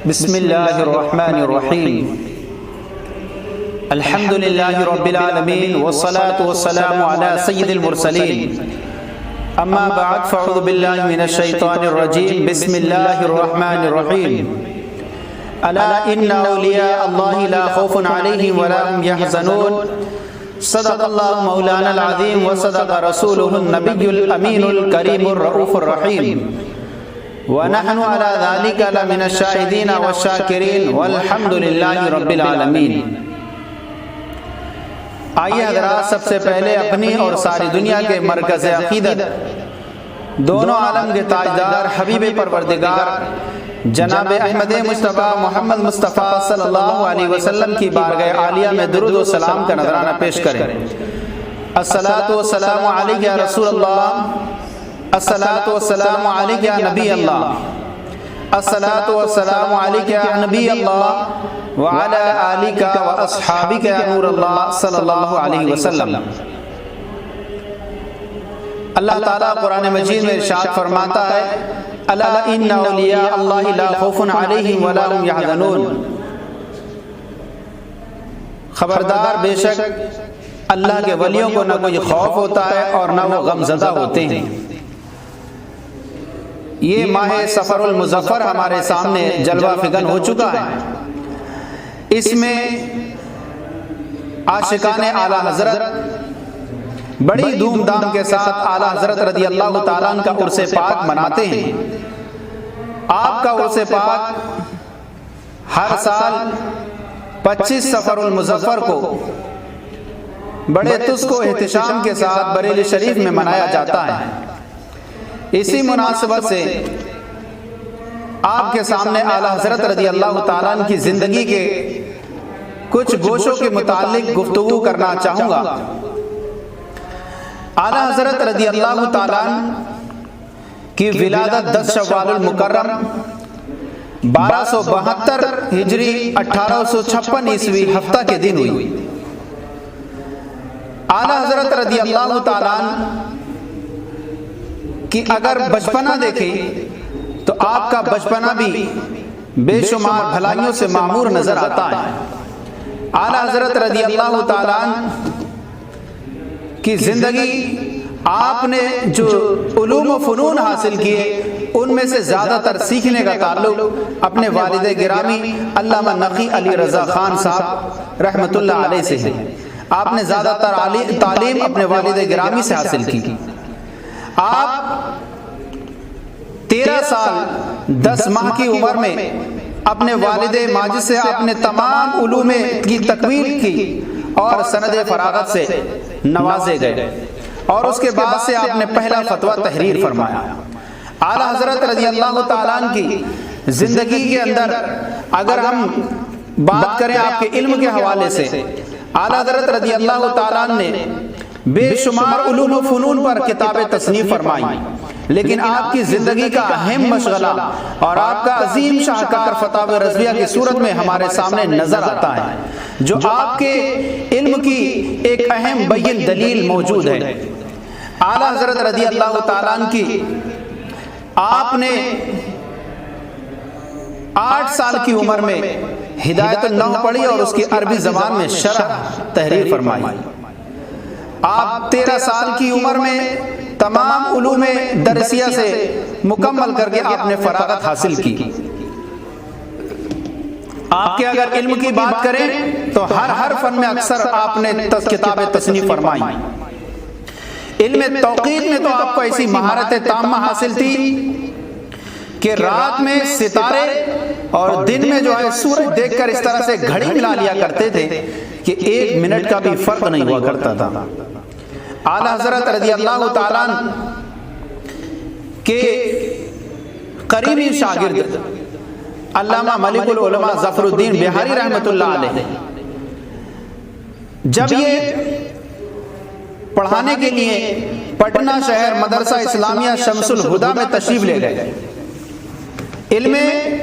بسم اللہ الرحمن الرحیم الحمد للہ رب العالمین والصلاة والسلام علی سید المرسلین اما بعد فاعوذ باللہ من الشیطان الرجیم بسم اللہ الرحمن الرحیم الا ان اولیاء اللہ لا خوف علیہم ولا هم يحزنون صدق اللہ مولانا العظیم وصدق رسولہ النبی الامین الکریم الرؤوف الرحیم ونحن على ذلك لمن الشاهدين والشاکرین والحمد للہ رب العالمین۔ آئیے حضرات، سب سے پہلے اپنی اور ساری دنیا کے مرکز عقیدت، دونوں عالم کے تاجدار حبیب پروردگار جناب احمد مصطفیٰ محمد مصطفیٰ صلی اللہ علیہ وسلم کی بارگاہ عالیہ میں درود و سلام کا نذرانہ پیش کریں۔ الصلاۃ والسلام علیک یا رسول اللہ، الصلاۃ والسلام علیک یا نبی اللہ، الصلاۃ والسلام علیک یا نبی اللہ وعلی آلک واصحابک یا نور اللہ صلی اللہ علیہ وسلم۔ اللہ تعالیٰ قرآن مجید میں ارشاد فرماتا ہے الا ان اولیاء اللہ لا خوف علیہم ولا هم يحزنون، خبردار بے شک اللہ کے ولیوں کو نہ کوئی خوف ہوتا ہے اور نہ وہ غم زدہ ہوتے ہیں۔ یہ ماہ سفر المظفر ہمارے سامنے جلوہ فگن ہو چکا ہے۔ اس میں عاشقان اعلیٰ حضرت بڑی دھوم دھام کے ساتھ اعلیٰ حضرت رضی اللہ تعالیٰ عنہ کا عرس پاک مناتے ہیں۔ آپ کا عرس پاک ہر سال 25 سفر المظفر کو بڑے تسک و احتشام کے ساتھ بریلی شریف میں منایا جاتا ہے۔ اسی مناسبت سے آپ کے سامنے اعلیٰ حضرت رضی اللہ تعالیٰ عنہ کی زندگی کے کچھ گوشوں کے متعلق گفتگو کرنا چاہوں گا۔ اعلیٰ حضرت رضی اللہ تعالیٰ عنہ کی ولادت 10 شوال المکرم 1272 ہجری 1856 عیسوی ہفتہ کے دن ہوئی۔ اعلیٰ حضرت رضی اللہ تعالیٰ عنہ کہ اگر بچپنا دیکھیں تو آپ کا بچپنا بھی بے شمار بھلائیوں سے معمور نظر آتا ہے۔ اعلیٰ حضرت رضی اللہ تعالیٰ عنہ کی زندگی، آپ نے جو علوم و فنون حاصل کیے ان میں سے زیادہ تر سیکھنے کا تعلق اپنے والد گرامی علامہ نقی علی رضا خان صاحب رحمۃ اللہ علیہ سے ہے۔ آپ نے زیادہ تر تعلیم اپنے والد گرامی سے حاصل کی۔ آپ 13 سال 10 ماہ کی عمر میں اپنے والد ماجد سے آپ نے تمام علوم کی تکمیل کی اور سند فراغت سے نوازے گئے، اور اس کے بعد سے آپ نے پہلا فتویٰ تحریر فرمایا۔ اعلیٰ حضرت رضی اللہ تعالیٰ عنہ کی زندگی کے اندر اگر ہم بات کریں آپ کے علم کے حوالے سے، اعلیٰ حضرت رضی اللہ تعالیٰ عنہ نے بے شمار علوم و فنون پر کتابیں تصنیف فرمائی، لیکن آپ کی زندگی کا اہم مشغلہ اور آپ کا عظیم شاہکار فتاوی رضویہ کی صورت میں ہمارے سامنے نظر آتا ہے، جو آپ کے علم کی ایک اہم بین دلیل موجود ہے۔ اعلیٰ حضرت رضی اللہ تعالیٰ عنہ کی آپ نے 8 سال کی عمر میں ہدایت النحو پڑھی اور اس کی عربی زبان میں شرح تحریر فرمائی۔ آپ 13 سال کی عمر میں تمام علوم درسیہ سے مکمل کر کے آپ نے فراغت حاصل کی۔ آپ کے اگر علم کی بات کریں تو ہر فن میں اکثر آپ نے کتابیں تصنیف فرمائی۔ علم توقیت میں تو آپ کو ایسی مہارت تامہ حاصل تھی کہ رات میں ستارے اور دن میں جو ہے سورج دیکھ کر اس طرح سے گھڑی ملا لیا کرتے تھے کہ 1 منٹ کا بھی فرق نہیں ہوا کرتا تھا۔ اعلیٰ حضرت رضی اللہ تعالیٰ عنہ کے قریبی شاگرد علامہ ملک العلماء ظفر الدین بہاری رحمۃ اللہ علیہ جب یہ پڑھانے کے لیے پٹنہ شہر مدرسہ اسلامیہ شمس الہدیٰ میں تشریف لے گئے، علم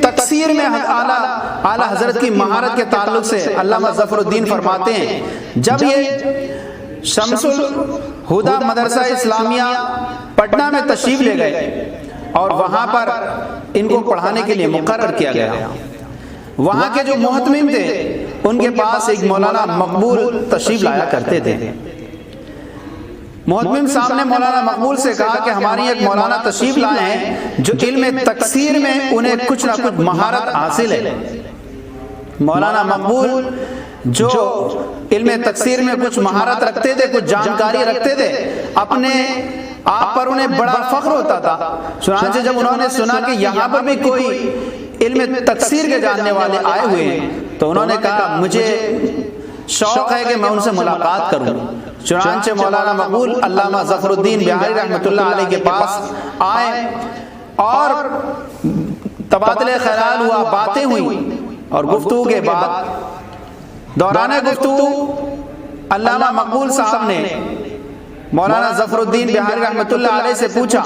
تفسیر میں اعلیٰ حضرت کی مہارت کے تعلق سے علامہ ظفر الدین فرماتے ہیں جب یہ شمس الہدیٰ مدرسہ اسلامیہ پٹنہ میں تشریف لے گئے اور وہاں پر ان کو پڑھانے کے لیے مقرر کیا گیا، وہاں کے جو محتمم تھے ان کے پاس ایک مولانا مقبول تشریف لایا کرتے تھے۔ محتمم صاحب نے مولانا مقبول سے کہا کہ ہماری ایک مولانا تشریف لائے ہیں جو علم تکسیر میں انہیں کچھ نہ کچھ مہارت حاصل ہے۔ مولانا مقبول جو علم تکسیر میں کچھ مہارت رکھتے تھے، کچھ جانکاری رکھتے تھے، اپنے آپ پر انہیں بڑا فخر ہوتا تھا۔ چنانچہ جب انہوں نے سنا کہ یہاں پر بھی کوئی علم تکسیر کے جاننے والے آئے ہوئے ہیں تو انہوں نے کہا مجھے شوق ہے کہ میں ان سے ملاقات کروں۔ چنانچہ مولانا مقبول علامہ ظفر الدین بہاری رحمۃ اللہ علیہ کے پاس آئے اور تبادلہ خیال ہوا، باتیں ہوئی، اور گفتگو کے بعد دوران گفتگو علامہ مقبول صاحب نے مولانا ظفر الدین بہاری رحمۃ اللہ علیہ سے پوچھا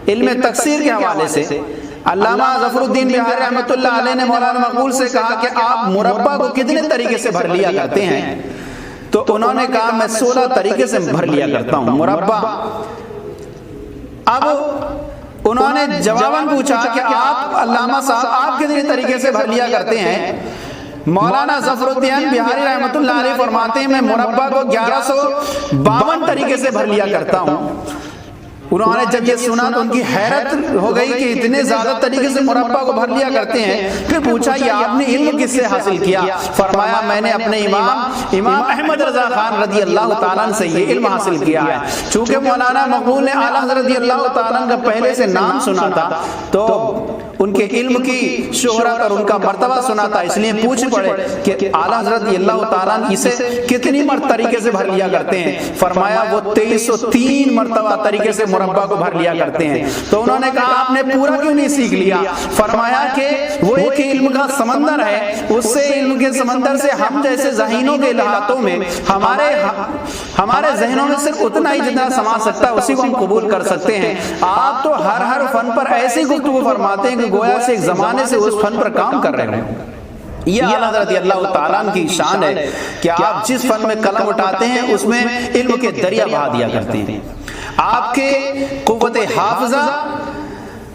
علم تکسیر کے حوالے سے۔ علامہ ظفر الدین بہاری رحمۃ اللہ علیہ نے مولانا مقبول سے کہا کہ آپ مربع کو کتنے طریقے سے بھر لیا کرتے ہیں؟ تو انہوں نے کہا میں 16 طریقے سے بھر لیا کرتا ہوں مربع۔ اب انہوں نے جواباً پوچھا کہ آپ علامہ صاحب آپ کتنے طریقے سے بھر لیا کرتے ہیں؟ مولانا ظفر الدین بہاری رحمۃ اللہ علیہ فرماتے ہیں میں مربع کو 1152 طریقے سے بھر لیا کرتا ہوں۔ انہوں نے جب یہ سنا تو ان کی حیرت ہو گئی کہ اتنے زیادہ طریقے سے مربع کو بھر لیا کرتے ہیں۔ پھر پوچھا یہ آپ نے علم کس سے حاصل کیا؟ فرمایا میں نے اپنے امام احمد رضا خان رضی اللہ تعالیٰ عنہ سے یہ علم حاصل کیا ہے۔ چونکہ مولانا مقبول نے اعلیٰ حضرت رضی اللہ تعالیٰ عنہ کا پہلے سے نام سنا تھا تو ان کے علم کی شہرت اور ان کا مرتبہ سنا تھا، اس لیے پوچھ پڑے کہ اعلیٰ حضرت رضی اللہ تعالیٰ عنہ اسے کتنی طریقے سے بھر لیا کرتے ہیں؟ فرمایا وہ 2303 مرتبہ طریقے سے مربع کو بھر لیا کرتے ہیں۔ تو انہوں نے کہا آپ نے پورا کیوں نہیں سیکھ لیا؟ فرمایا کہ وہ ایک علم کا سمندر ہے، اس سے علم کے سمندر سے ہم جیسے ذہینوں کے احاطوں میں ہمارے ذہنوں میں صرف اتنا ہی جتنا سما سکتا ہے اسی کو ہم قبول کر سکتے ہیں۔ آپ تو ہر فن پر ایسی گفتگو فرماتے ہیں کہ گویا سے ایک زمانے سے اس فن پر کام کر رہے ہیں۔ یہ اعلیٰ حضرت رضی اللہ تعالیٰ عنہ کی شان ہے کہ آپ جس فن میں قلم اٹھاتے ہیں اس میں علم کے دریا بہا دیا کرتے ہیں۔ آپ کے قوت حافظہ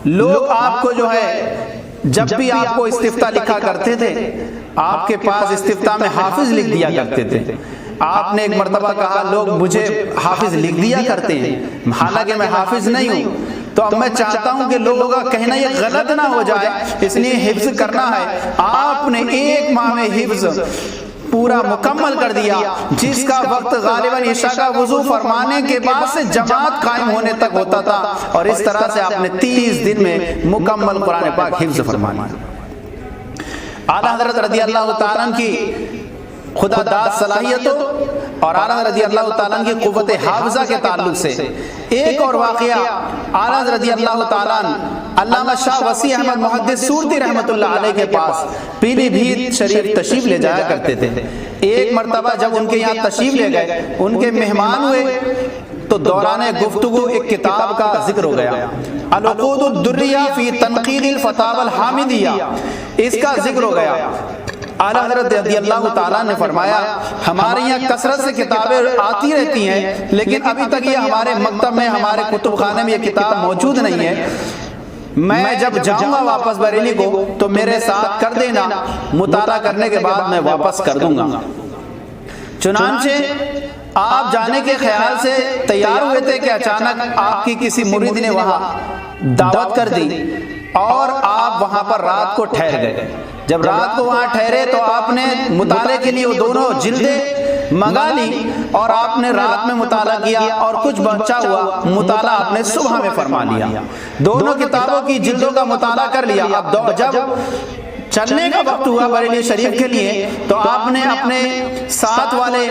لوگ آپ کو جو ہے جب بھی آپ کو استفتاء لکھا کرتے تھے آپ کے پاس استفتاء میں حافظ لکھ دیا کرتے تھے۔ آپ نے ایک مرتبہ کہا لوگ مجھے حافظ لکھ دیا کرتے ہیں حالانکہ میں حافظ نہیں ہوں، تو اب میں چاہتا ہوں کہ لوگوں کا کہنا یہ غلط نہ ہو جائے، اس لیے حفظ کرنا ہے۔ آپ نے 1 ماہ میں حفظ پورا مکمل کر دیا، جس کا وقت غالباً عشاء کا وضو فرمانے کے بعد سے جماعت قائم ہونے تک ہوتا تھا، اور اس طرح سے آپ نے 30 دن میں مکمل قرآن پاک حفظ فرمایا۔ اعلیٰ حضرت رضی اللہ تعالیٰ عنہ کی خدا داد صلاحیتوں اور اعلیٰ رضی اللہ تعالیٰ عنہ کی قوت حافظہ کے تعلق سے ایک اور واقعہ اعلیٰ رضی اللہ تعالیٰ عنہ علامہ شاہ وسیع احمد محدث سورتی رحمۃ اللہ علیہ کے پاس پیلی بھیت شریف تشریف لے جایا کرتے تھے۔ ایک مرتبہ جب ان کے یہاں تشریف لے گئے، ان کے مہمان ہوئے تو دوران گفتگو ایک کتاب کا ذکر ہو گیا، العقود الدریہ فی تنقید الفتاوی الحامدیہ، اس کا ذکر ہو گیا۔ اعلیٰ حضرت رضی اللہ تعالیٰ نے فرمایا ہمارے یہاں کثرت سے کتابیں آتی رہتی ہیں لیکن ابھی تک یہ ہمارے مکتب میں ہمارے کتب خانے میں یہ کتاب موجود نہیں ہے، میں جب جاؤں گا واپس بریلی کو تو میرے ساتھ کر دینا، مطالعہ کرنے کے بعد میں واپس کر دوں گا۔ چنانچہ آپ جانے کے خیال سے تیار ہوئے تھے کہ اچانک آپ کی کسی مرید نے وہاں دعوت کر دی اور آپ وہاں پر رات کو ٹھہر گئے۔ جب رات کو وہاں ٹھہرے تو آپ نے مطالعے کے لیے وہ دونوں جلدیں منگا لی اور آپ نے رات میں مطالعہ کیا اور کچھ بچا ہوا مطالعہ آپ نے صبح میں فرما لیا۔ دونوں کتابوں کی جلدوں کا مطالعہ کر لیا۔ اب جب چلنے کا وقت ہوا بریلی شریف کے لیے تو آپ نے اپنے ساتھ والے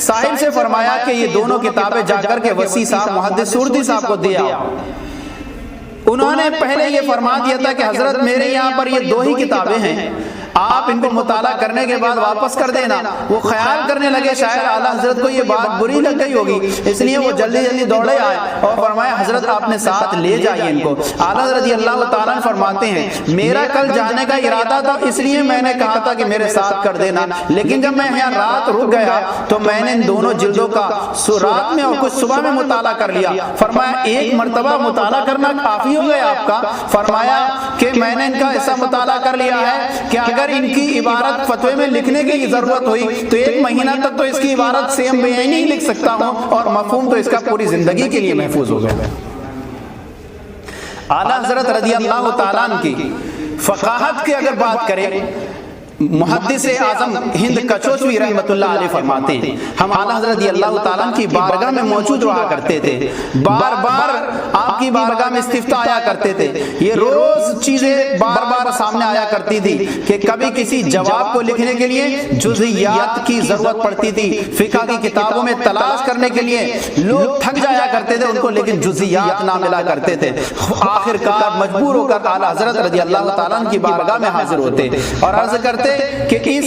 صاحب سے فرمایا کہ یہ دونوں کتابیں جا کر کے وسیع صاحب محدث سورتی صاحب کو دیا۔ انہوں نے پہلے یہ فرما دیا تھا کہ حضرت میرے یہاں پر یہ 2 ہی کتابیں ہیں، آپ ان کو مطالعہ کرنے کے بعد واپس کر دینا۔ وہ خیال کرنے لگے شاید اعلیٰ حضرت کو یہ بات بری لگ گئی ہوگی، اس لیے وہ جلدی جلدی دوڑے آئے اور فرمایا حضرت آپ نے ساتھ لے جائیے ان کو۔ اعلیٰ رضی اللہ تعالیٰ عنہ فرماتے ہیں میرا کل جانے کا ارادہ تھا اس لیے میں نے کہا تھا کہ میرے ساتھ کر دینا، لیکن جب میں یہاں رات رک گیا تو میں نے ان دونوں جلدوں کا رات میں اور کچھ صبح میں مطالعہ کر لیا۔ فرمایا 1 مرتبہ مطالعہ کرنا کافی ہو گیا آپ کا؟ فرمایا کہ میں نے ان کا ایسا مطالعہ کر لیا ہے کہ اگر اگر ان کی عبارت فتوے میں لکھنے کی ضرورت ہوئی تو 1 مہینہ تک تو اس کی عبارت سیم بیان نہیں لکھ سکتا ہوں اور مفہوم تو اس کا پوری زندگی کے لیے محفوظ ہو گیا۔ اعلیٰ حضرت رضی اللہ تعالیٰ عنہ کی فقاہت کی اگر بات کریں، محدث اعظم ہند کچوچوی رحمۃ اللہ علیہ فرماتے ہیں ہم اعلیٰ حضرت رضی اللہ تعالیٰ عنہ کی بارگاہ میں موجود رہا کرتے تھے، بار بار آپ کی بارگاہ میں استفتاء آیا کرتے تھے، یہ روز چیزیں بار بار سامنے آیا کرتی تھی کہ کبھی کسی جواب کو لکھنے کے لیے جزئیات کی ضرورت پڑتی تھی، فقہ کی کتابوں میں تلاش کرنے کے لیے لوگ تھک جایا کرتے تھے ان کو، لیکن جزئیات نہ ملا کرتے تھے، آخر کار مجبور ہو کر اعلیٰ حضرت رضی اللہ تعالیٰ عنہ کی بارگاہ میں حاضر ہوتے اور عرض کرتے کہ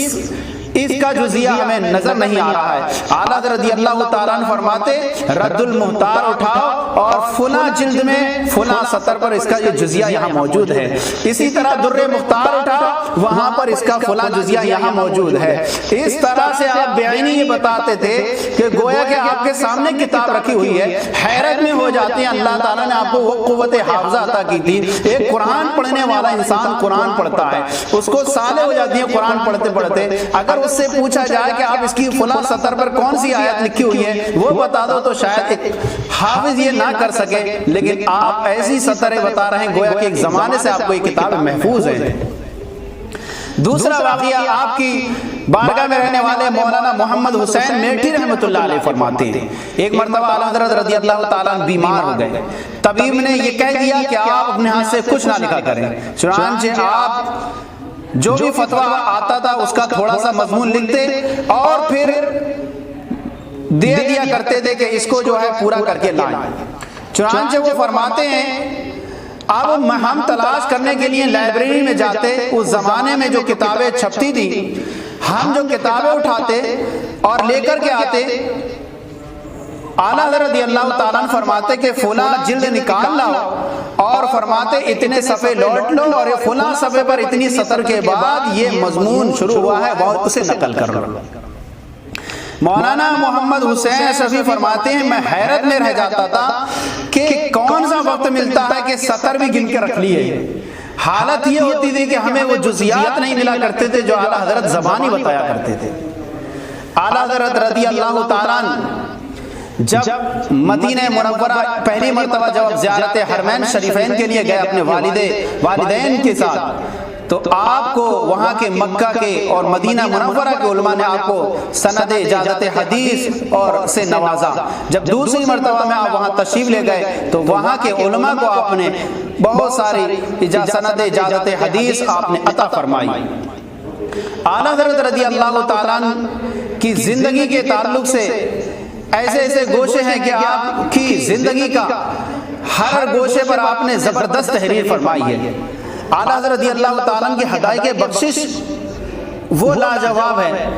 اس کا جزیہ ہمیں نظر نہیں آ رہا ہے۔ اعلیٰ حضرت رضی اللہ تعالیٰ عنہ فرماتے رد المختار اٹھاؤ اور فلاں جلد میں فلاں سطر پر اس کا یہ جزیہ یہاں موجود ہے، اسی طرح در مختار اٹھاؤ وہاں پر اس کا فلاں جزیہ یہاں موجود ہے۔ اس طرح سے آپ بعینی یہ بتاتے تھے کہ گویا کہ آپ کے سامنے کتاب رکھی ہوئی ہے، حیرت میں ہو جاتے ہیں اللہ تعالیٰ نے آپ کو وہ قوت حافظہ عطا کی تھی۔ ایک قرآن پڑھنے والا انسان قرآن پڑھتا ہے، اس کو سالیں ہو جاتی ہیں قرآن پڑھتے پڑھتے، اگر اس سے پوچھا جائے کہ آپ اس کی فلاں سطر پر کون سی آیت لکھی ہوئی ہے وہ بتا دو تو شاید ایک حافظ یہ نہ کر سکے، لیکن آپ ایسی سطریں بتا رہے ہیں گویا کہ ایک زمانے سے آپ کو یہ کتاب محفوظ ہے۔ دوسرا واقعہ آپ کی بارگاہ میں رہنے والے مولانا محمد حسین میٹھی رحمۃ اللہ علیہ فرماتے ہیں ایک مرتبہ اعلیٰ حضرت رضی اللہ تعالیٰ عنہ بیمار ہو گئے، طبیب نے یہ کہہ دیا کہ آپ اپنے ہاتھ سے کچھ نہ لکھا کریں، چنانچہ آپ جو بھی فتویٰ آتا تھا اس کا تھوڑا سا مضمون لکھتے اور پھر دے دیا کرتے تھے کہ اس کو جو ہے پورا کر کے لائیں۔ چنانچہ وہ فرماتے ہیں اب ہم تلاش کرنے کے لیے لائبریری میں جاتے، اس زمانے میں جو کتابیں چھپتی تھی ہم جو کتابیں اٹھاتے اور لے کر کے آتے، اعلیٰ حضرت رضی اللہ تعالیٰ عنہ فرماتے کہ فلاں جلد نکال لاؤ اور فرماتے اتنے صفحے لوٹ لو اور فلاں صفحے پر اتنی سطر کے بعد یہ مضمون شروع ہوا ہے وہ اسے نقل کر لو۔ مولانا محمد حسین اشرفی فرماتے ہیں میں حیرت میں رہ جاتا تھا کہ کون سا وقت ملتا ہے کہ سطر بھی گن کے رکھ لیے۔ حالت یہ ہوتی تھی کہ ہمیں وہ جزیات نہیں ملا کرتے تھے جو اعلیٰ حضرت زبانی بتایا کرتے تھے۔ اعلیٰ حضرت رضی اللہ تعالیٰ عنہ جب مدینہ منورہ پہلی مرتبہ جب زیارت حرمین شریفین کے لیے گئے اپنے والدین کے ساتھ، تو آپ کو وہاں کے مکہ کے اور مدینہ منورہ کے علماء نے آپ کو سند اجازت حدیث اور سے نوازا۔ جب دوسری مرتبہ میں آپ وہاں تشریف لے گئے تو وہاں کے علماء کو آپ نے بہت ساری سند اجازت حدیث آپ نے عطا فرمائی۔ اعلیٰ حضرت رضی اللہ تعالیٰ عنہ کی زندگی کے تعلق سے ایسے ایسے گوشے ہیں کہ آپ کی زندگی کا ہر گوشے پر آپ نے زبردست تحریر فرمائی ہے۔ اعلیٰ حضرت رضی اللہ تعالیٰ عنہ کی ہدایت بخشش وہ لاجواب ہے،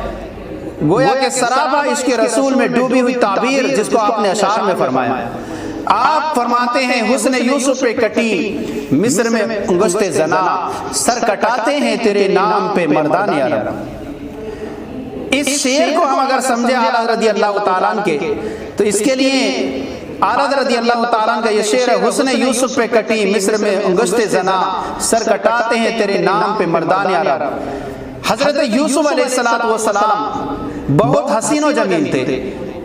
گویا کہ سراپا عشق رسول میں ڈوبی ہوئی تعبیر جس کو آپ نے اشعار میں فرمایا۔ آپ فرماتے ہیں حسن یوسف پہ کٹی مصر میں انگشت زنا، سر کٹاتے ہیں تیرے نام پہ مردان عرب۔ اس شعر کو ہم اگر سمجھے اعلیٰ حضرت رضی اللہ تعالیٰ عنہ کے تو اس کے لیے اعلیٰ حضرت رضی اللہ تعالیٰ عنہ کا یہ شعر ہے حسن یوسف پہ کٹی مصر میں انگشت زنا، سر کٹاتے ہیں تیرے نام پہ مردان عرب۔ حضرت یوسف علیہ السلام بہت حسین و جمیل تھے،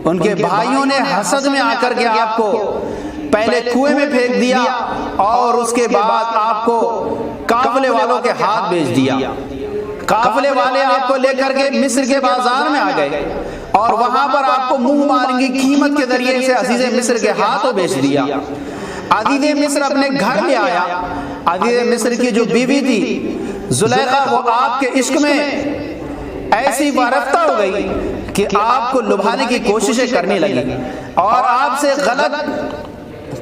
ان کے بھائیوں نے حسد میں آ کر کے آپ کو پہلے کنویں میں پھینک دیا اور اس کے بعد آپ کو قافلے والوں کے ہاتھ بھیج دیا۔ قافلے والے آپ کو لے کر کے مصر کے بازار میں آ گئے اور وہاں پر آپ کو منہ مارنگی قیمت کے ذریعے سے عزیز مصر کے ہاتھوں بیچ دیا۔ عزیز مصر اپنے گھر لے آیا، عزیز مصر کی جو بیوی تھی زلیخا وہ آپ کے عشق میں ایسی وارفتہ ہو گئی کہ آپ کو لبھانے کی کوششیں کرنے لگی اور آپ سے غلط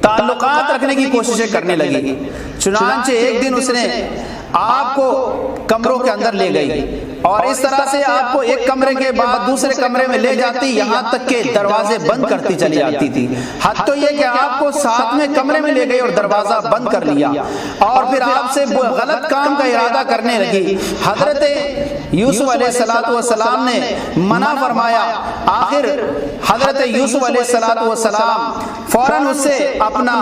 تعلقات رکھنے کی کوششیں کرنے لگی۔ چنانچہ ایک دن اس نے آپ کو کمروں کے اندر لے گئی اور اس طرح سے آپ کو ایک کمرے کے بعد دوسرے کمرے میں لے جاتی، یہاں تک کہ دروازے بند کرتی چلی جاتی تھی۔ حد تو یہ کہ آپ کو ساتھ میں کمرے میں لے گئی اور دروازہ بند کر لیا اور پھر آپ سے غلط کام کا ارادہ کرنے لگی۔ حضرت یوسف علیہ السلام نے منع فرمایا، آخر حضرت یوسف علیہ السلام فوراً اس سے اپنا